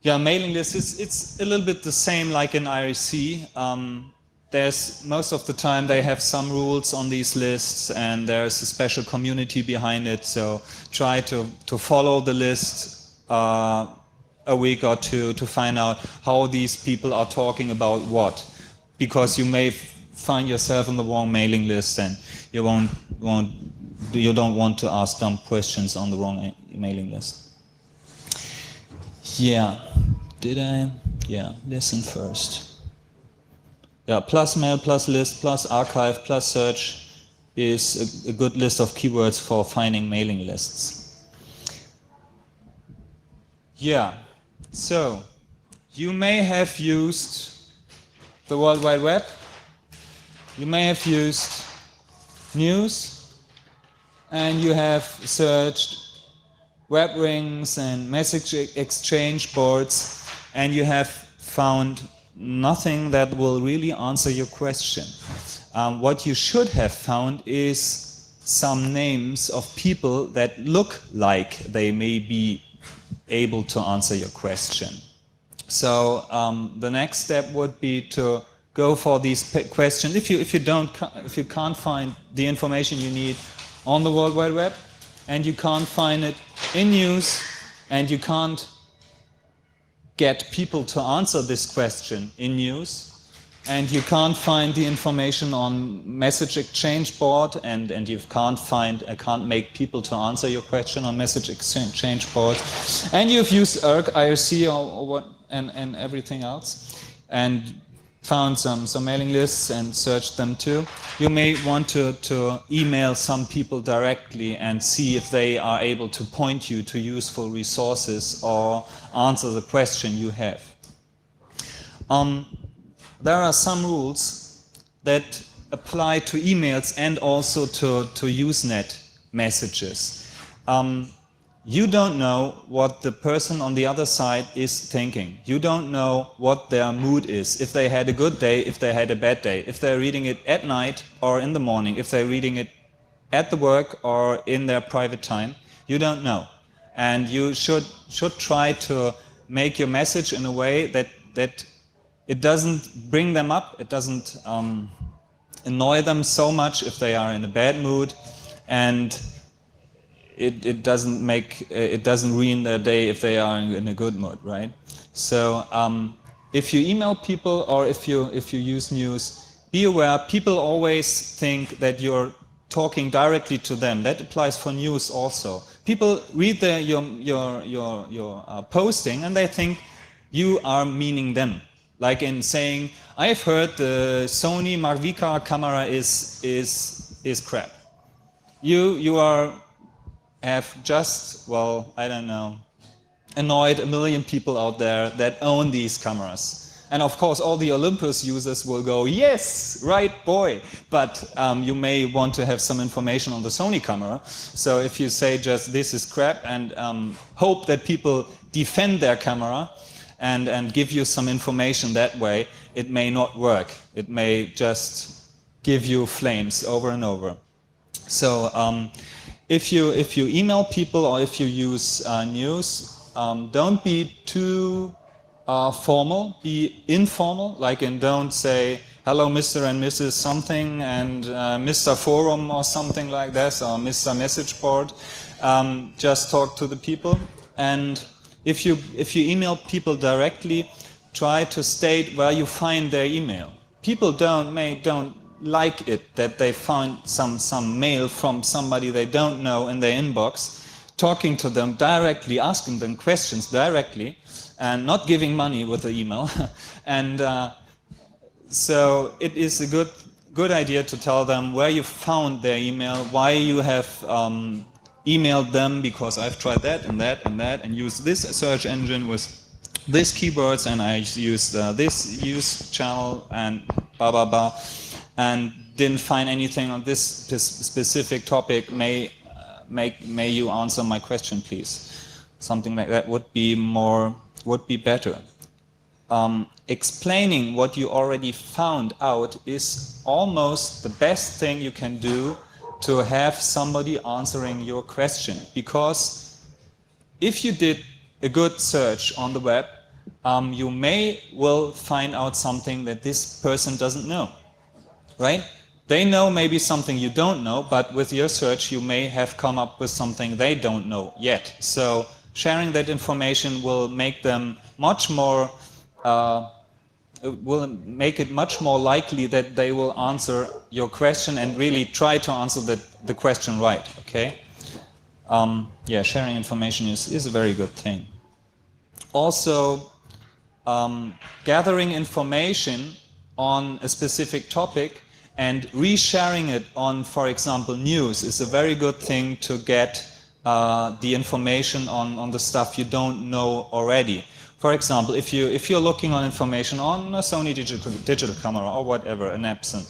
[SPEAKER 1] Yeah, mailing list it's a little bit the same like in IRC. There's most of the time they have some rules on these lists, and there's a special community behind it. So try to follow the list a week or two to find out how these people are talking about what, because you may find yourself on the wrong mailing list and you don't want to ask dumb questions on the wrong mailing list. Yeah, listen first. Yeah, plus mail, plus list, plus archive, plus search is a good list of keywords for finding mailing lists. Yeah, so you may have used the World Wide Web, you may have used news, and you have searched web rings and message exchange boards, and you have found nothing that will really answer your question. What you should have found is some names of people that look like they may be able to answer your question. So the next step would be to go for these questions. If you can't find the information you need on the World Wide Web, and you can't find it in news, and you can't get people to answer this question in news, and you can't find the information on message exchange board, and you can't make people to answer your question on message exchange board, and you've used IRC or what and everything else, and found some mailing lists and searched them too. You may want to email some people directly and see if they are able to point you to useful resources or answer the question you have. There are some rules that apply to emails and also to Usenet messages. You don't know what the person on the other side is thinking. You don't know what their mood is, if they had a good day, if they had a bad day, if they're reading it at night or in the morning, if they're reading it at the work or in their private time. You don't know. And you should try to make your message in a way that it doesn't bring them up, it doesn't annoy them so much if they are in a bad mood, and it doesn't ruin their day if they are in a good mood, right? So if you email people or if you use news, be aware people always think that you're talking directly to them. That applies for news also. People read your posting and they think you are meaning them. Like in saying, I've heard the Sony Mavic camera is crap. You have just, well, I don't know, annoyed a million people out there that own these cameras. And of course, all the Olympus users will go, yes, right, boy. But you may want to have some information on the Sony camera. So if you say just, this is crap, and hope that people defend their camera and give you some information that way, it may not work. It may just give you flames over and over. So, if you email people or if you use news, don't be too formal, be informal, like in don't say, hello Mr. and Mrs. something and Mr. Forum or something like that, or Mr. Message Board. Just talk to the people. And if you email people directly, try to state where you find their email. People don't like it that they find some mail from somebody they don't know in their inbox, talking to them directly, asking them questions directly, and not giving money with the email. And so it is a good idea to tell them where you found their email, why you have emailed them, because I've tried that and that and that, and used this search engine with this keywords, and I used this use channel and blah blah blah, and didn't find anything on this specific topic. May you answer my question, please? Something like that would be better. Explaining what you already found out is almost the best thing you can do to have somebody answering your question. Because if you did a good search on the web you will find out something that this person doesn't know, right? They know maybe something you don't know, but with your search you may have come up with something they don't know yet. So sharing that information will make them much more, will make it much more likely that they will answer your question and really try to answer the question right, okay? Yeah, sharing information is a very good thing. Also, gathering information on a specific topic and resharing it on, for example, news is a very good thing to get the information on the stuff you don't know already. For example, if you're looking on information on a Sony digital camera or whatever, an Epson,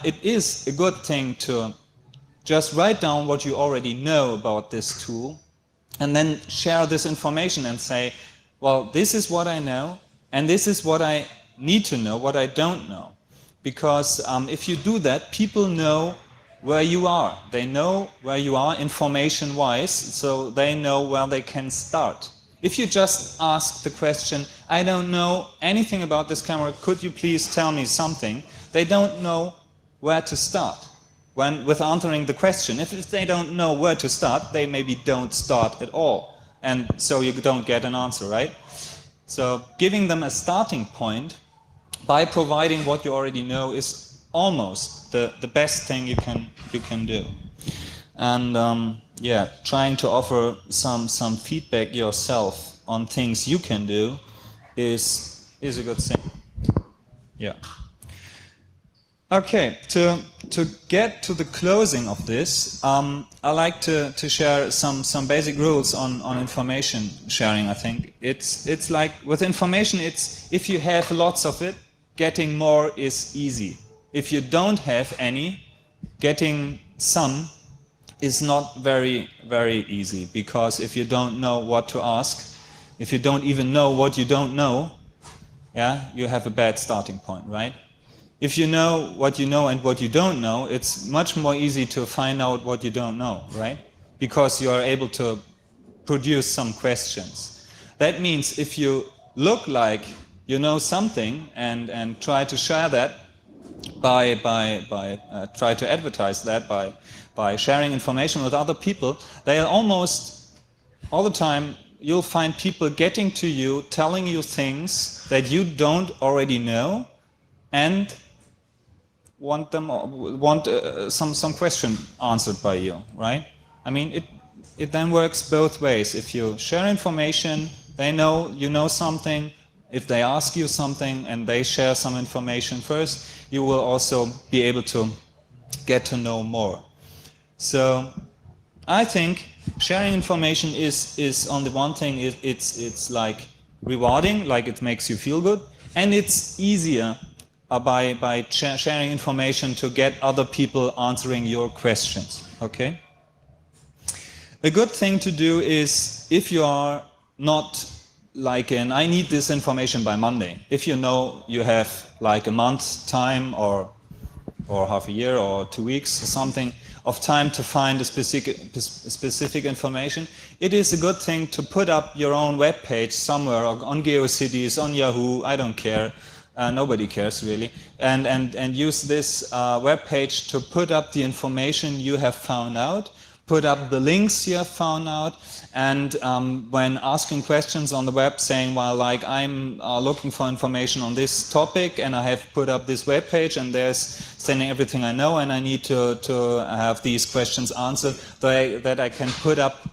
[SPEAKER 1] it is a good thing to just write down what you already know about this tool and then share this information and say, well, this is what I know and this is what I need to know, what I don't know. Because if you do that, people know where you are. They know where you are information-wise, so they know where they can start. If you just ask the question, I don't know anything about this camera, could you please tell me something? They don't know where to start with answering the question. If they don't know where to start, they maybe don't start at all. And so you don't get an answer, right? So giving them a starting point by providing what you already know is almost the best thing you can do. And yeah, trying to offer some feedback yourself on things you can do is a good thing. Yeah. Okay, to get to the closing of this, I like to share some basic rules on information sharing. I think it's like with information, it's if you have lots of it, getting more is easy. If you don't have any, getting some is not very, very easy, because if you don't know what to ask, if you don't even know what you don't know, yeah, you have a bad starting point, right? If you know what you know and what you don't know, it's much more easy to find out what you don't know, right? Because you are able to produce some questions. That means if you look like you know something and try to share that try to advertise that by sharing information with other people, they are almost all the time, you'll find people getting to you, telling you things that you don't already know, and want some question answered by you, right? I mean, it then works both ways. If you share information, they know you know something. If they ask you something and they share some information first, you will also be able to get to know more. So I think sharing information is on the one thing, it's like rewarding, like it makes you feel good, and it's easier by sharing information to get other people answering your questions, okay? A good thing to do is, if you are not like I need this information by Monday. If you know you have like a month's time or half a year or 2 weeks or something of time to find a specific information, it is a good thing to put up your own web page somewhere on GeoCities, on Yahoo, I don't care, nobody cares really, and use this web page to put up the information you have found out, put up the links you have found out, and when asking questions on the web saying, well, like I'm looking for information on this topic and I have put up this web page and there's standing everything I know and I need to have these questions answered, that I can put up,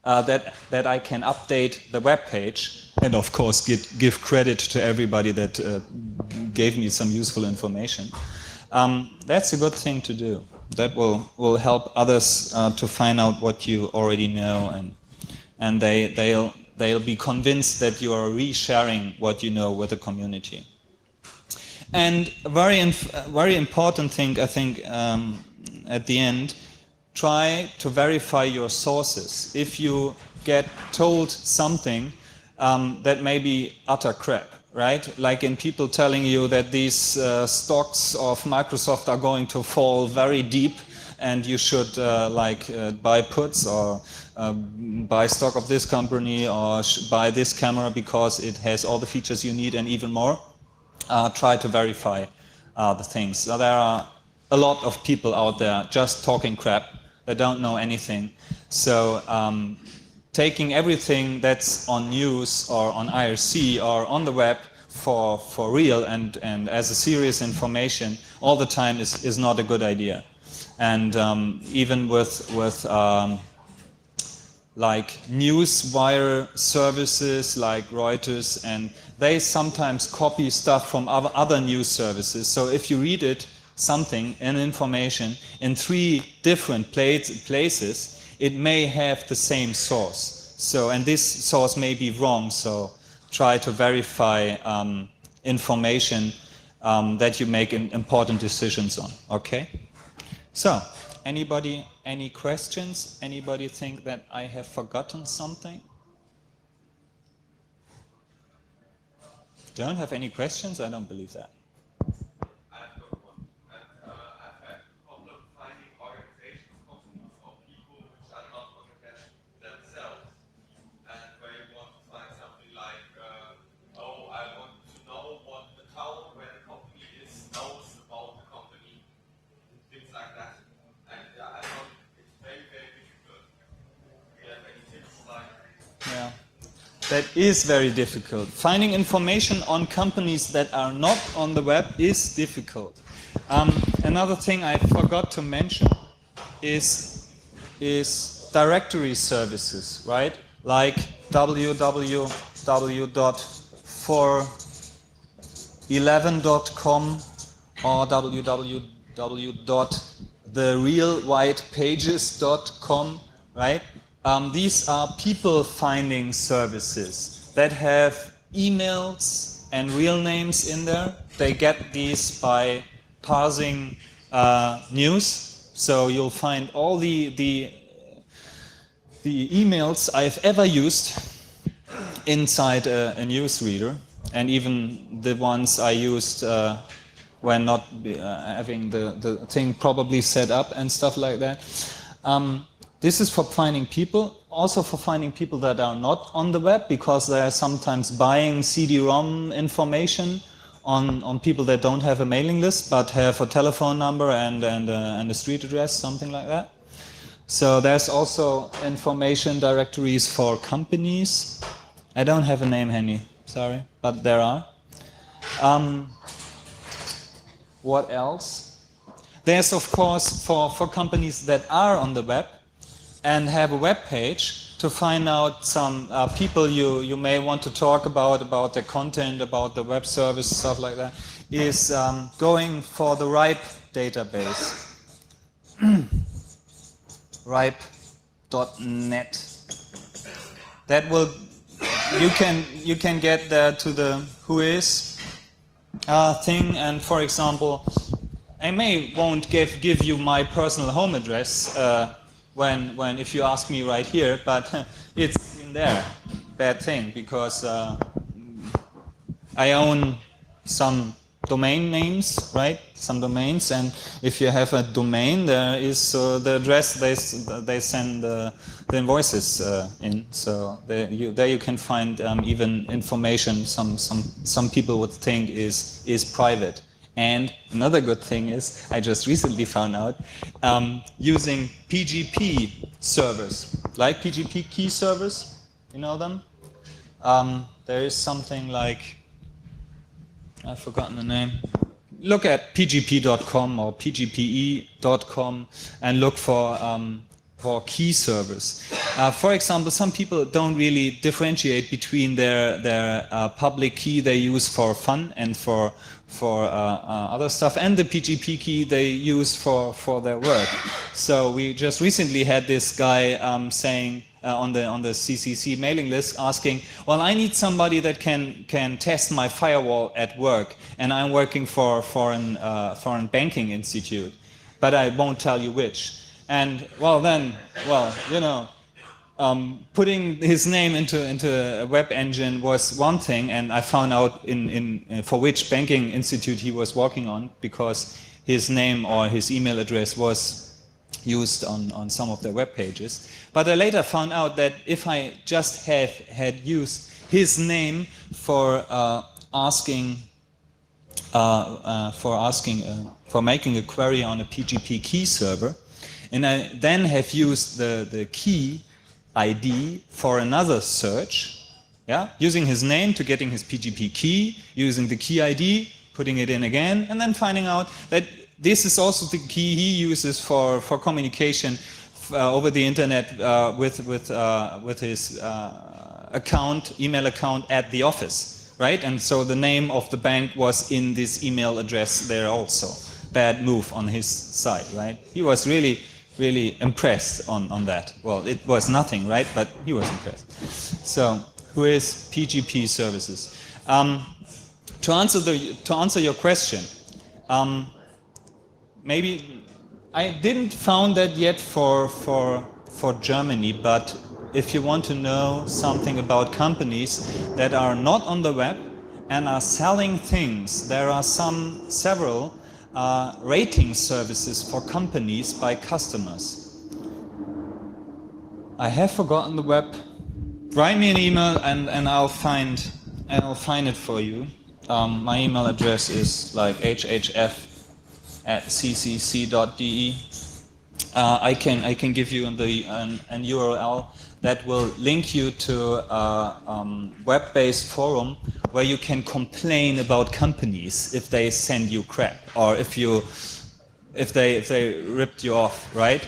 [SPEAKER 1] that I can update the web page, and of course give credit to everybody that gave me some useful information. That's a good thing to do. That will help others to find out what you already know, and they'll be convinced that you are resharing what you know with the community. And a very important thing, I think, at the end, try to verify your sources. If you get told something that may be utter crap, right? Like in people telling you that these stocks of Microsoft are going to fall very deep and you should buy puts or buy stock of this company or buy this camera because it has all the features you need and even more. Try to verify the things. So there are a lot of people out there just talking crap. They don't know anything. So taking everything that's on news or on IRC or on the web for real and as a serious information all the time is not a good idea. And even with like news wire services like Reuters, and they sometimes copy stuff from other news services. So if you read an information in 3 different places, it may have the same source. So, and this source may be wrong. So try to verify information that you make important decisions on. Okay. So, anybody, any questions? Anybody think that I have forgotten something? Don't have any questions? I don't believe that.
[SPEAKER 4] I've got one. And I've had a problem finding organizations, companies, or people which are not organized themselves. And where you want to find something like, oh, I want to know what the town where the company is knows about the company. Things like that. And I found it's very, very difficult. Do you have any tips like?
[SPEAKER 1] Yeah. That is very difficult. Finding information on companies that are not on the web is difficult. Another thing I forgot to mention is directory services, right? Like www.for11.com or www.therealwhitepages.com, right? These are people finding services that have emails and real names in there. They get these by parsing news. So you'll find all the emails I've ever used inside a newsreader, and even the ones I used when not having the thing probably set up and stuff like that. This is for finding people, also for finding people that are not on the web, because they are sometimes buying CD-ROM information on people that don't have a mailing list but have a telephone number and a street address, something like that. So there's also information directories for companies. I don't have a name handy, sorry, but there are. What else? There's of course for companies that are on the web and have a web page to find out some people you may want to talk about their content, about the web service, stuff like that, is going for the RIPE database. RIPE.net. That will, you can get there to the whois thing, and for example, I won't give you my personal home address when if you ask me right here, but it's in there. Bad thing, because I own some domain names, right? Some domains, and if you have a domain, there is the address they send the invoices in. So there you can find even information some people would think is private. And another good thing is, I just recently found out, using PGP servers, like PGP key servers, you know them? There is something like, I've forgotten the name. Look at pgp.com or pgpe.com and look for key servers. For example, some people don't really differentiate between their public key they use for fun and for other stuff, and the PGP key they use for their work. So we just recently had this guy saying on the CCC mailing list asking, well, I need somebody that can test my firewall at work, and I'm working for a foreign banking institute, but I won't tell you which. And putting his name into a web engine was one thing, and I found out for which banking institute he was working on, because his name or his email address was used on some of their web pages. But I later found out that if I just had used his name for making a query on a PGP key server, and I then have used the key ID for another search, yeah, using his name to getting his PGP key, using the key ID, putting it in again, and then finding out that this is also the key he uses for communication over the internet with his email account at the office, right? And so the name of the bank was in this email address there also. Bad move on his side, right? He was really impressed on that. Well, it was nothing, right? But he was impressed. So, who is PGP services? To answer your question, maybe I didn't found that yet for Germany, but if you want to know something about companies that are not on the web and are selling things, there are several rating services for companies by customers. I have forgotten the web. Write me an email and I'll find it for you. My email address is like hhf@ccc.de. I can give you an URL that will link you to a web-based forum where you can complain about companies if they send you crap or if they ripped you off, right?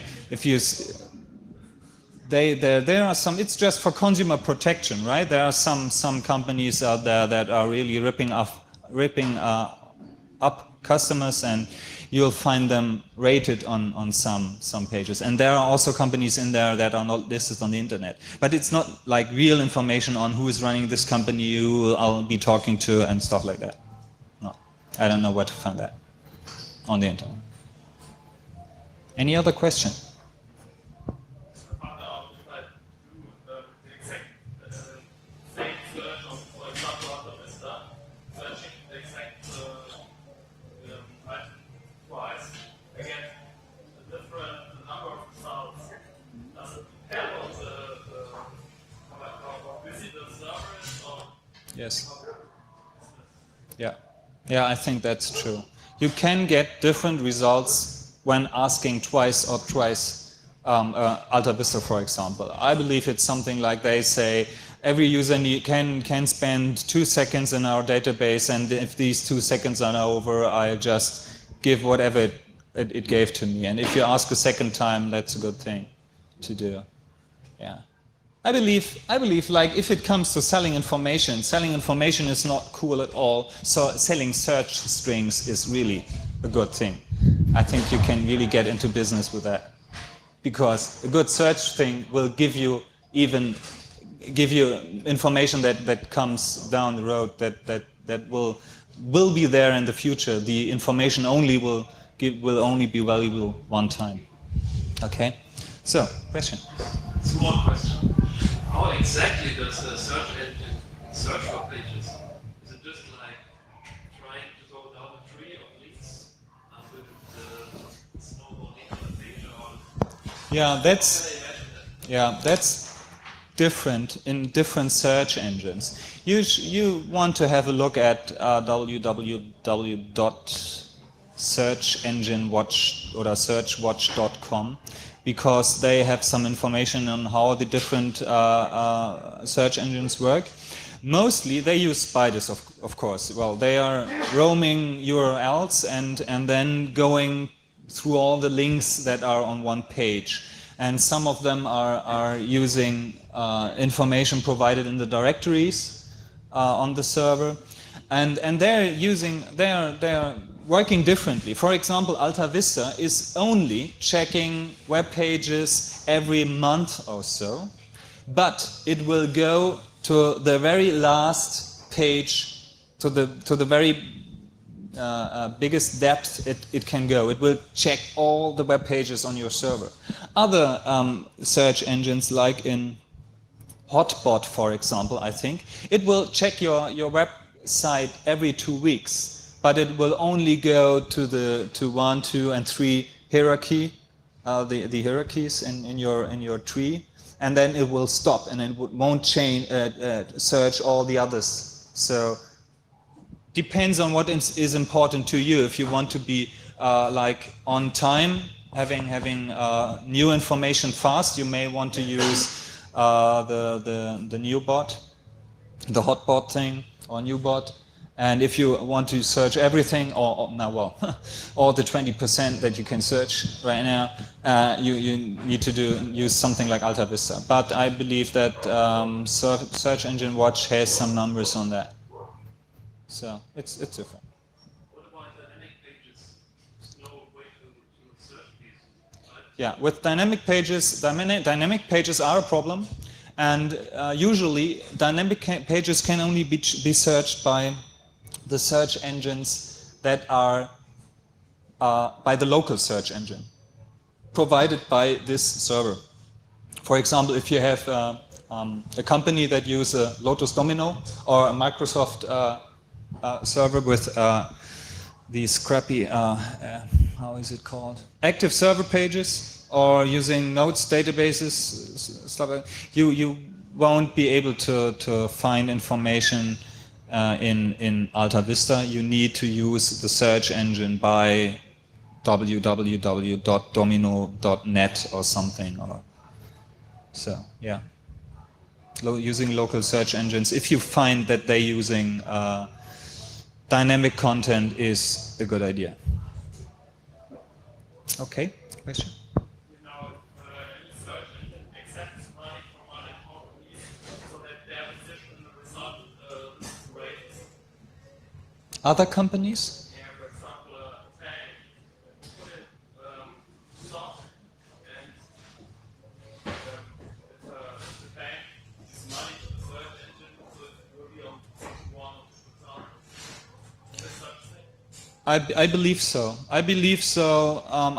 [SPEAKER 1] There are some. It's just for consumer protection, right? There are some companies out there that are really ripping up customers, and you'll find them rated on some pages. And there are also companies in there that are not listed on the internet. But it's not like real information on who is running this company, who I'll be talking to, and stuff like that. No, I don't know where to find that on the internet. Any other question? Yes. Yeah, I think that's true. You can get different results when asking twice or thrice Alta Vista, for example. I believe it's something like they say every user can spend 2 seconds in our database, and if these 2 seconds are over, I just give whatever it gave to me. And if you ask a second time, that's a good thing to do. Yeah. I believe like if it comes to selling information is not cool at all. So selling search strings is really a good thing. I think you can really get into business with that, because a good search thing will give you information that comes down the road that will be there in the future. The information will only be valuable one time. Okay. So question.
[SPEAKER 3] Small question. How exactly does a search engine search for pages? Is it just like trying to go down a tree of links with the snowball link on the page? Or
[SPEAKER 1] that's different in different search engines. You want to have a look at www.searchenginewatch or searchwatch.com. because they have some information on how the different search engines work. Mostly they use spiders, of course. Well, they are roaming URLs and then going through all the links that are on one page. And some of them are using information provided in the directories on the server. And they are working differently. For example, Alta Vista is only checking web pages every month or so, but it will go to the very last page, to the very biggest depth it can go. It will check all the web pages on your server. Other search engines, like in Hotbot, for example, I think, it will check your website every 2 weeks. But it will only go to 1, 2, and 3 hierarchy the hierarchies in your tree, and then it will stop and it won't search all the others. So depends on what is important to you. If you want to be like on time, having new information fast, you may want to use the new bot, the hotbot thing, or new bot. And if you want to search everything, or all the 20% that you can search right now, you need to use something like Alta Vista. But I believe that Search Engine Watch has some numbers on that. So it's different.
[SPEAKER 3] What about dynamic pages? There's no way to search these, right?
[SPEAKER 1] Yeah, with dynamic pages are a problem, and usually dynamic pages can only be searched by the search engines that are by the local search engine provided by this server. For example, if you have a company that uses Lotus Domino or a Microsoft server with these crappy, how is it called? Active server pages, or using nodes databases, stuff like that, you won't be able to find information in Alta Vista. You need to use the search engine by www.domino.net or something. So, yeah. Using local search engines, if you find that they're using dynamic content, is a good idea. Okay, question?
[SPEAKER 3] You know, any search engine accepts money from other companies so that their position in the result is rated.
[SPEAKER 1] Other companies?
[SPEAKER 3] Yeah, for example, a bank put it soft, and if the bank gives money to the search engine, so it will be on one of the results. Is there such thing?
[SPEAKER 1] I believe so. I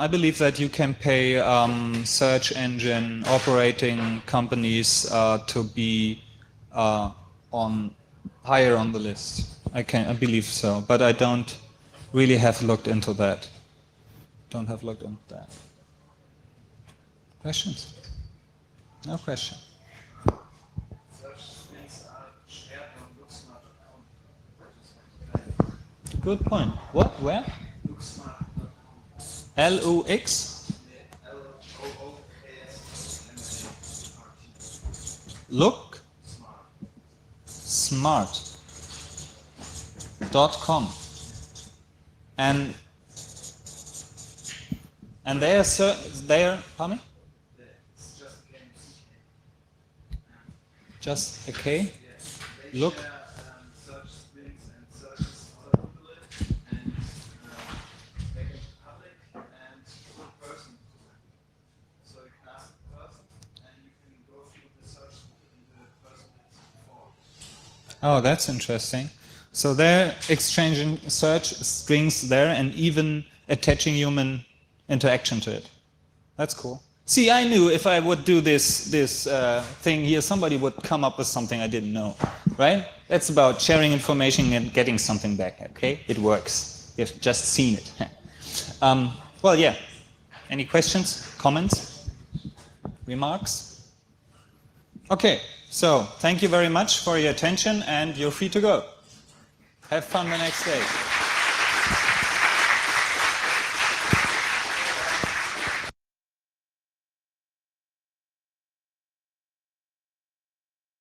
[SPEAKER 1] believe that you can pay search engine operating companies to be higher on the list. I believe so, but I don't really have looked into that. Questions? No question.
[SPEAKER 2] Such things are shared on looksmart.com.
[SPEAKER 1] Good point. What? Where?
[SPEAKER 2] Looksmart.com.
[SPEAKER 1] LUX?
[SPEAKER 2] LOOKSMART.
[SPEAKER 1] Look
[SPEAKER 2] Smart.
[SPEAKER 1] smart.com. And they are pardon me?
[SPEAKER 2] It's
[SPEAKER 1] Just
[SPEAKER 2] just a game.
[SPEAKER 1] a K?
[SPEAKER 2] Yes. They
[SPEAKER 1] Look.
[SPEAKER 2] share search links and searches other people it, and make it public and put a person to it. So you can ask the person, and you can go through the search in the person that's before.
[SPEAKER 1] Oh, that's interesting. So they're exchanging search strings there and even attaching human interaction to it. That's cool. See, I knew if I would do this thing here, somebody would come up with something I didn't know, right? That's about sharing information and getting something back, okay? It works. You've just seen it. Well, yeah. Any questions, comments, remarks? Okay, so thank you very much for your attention, and you're free to go. Have fun the next day.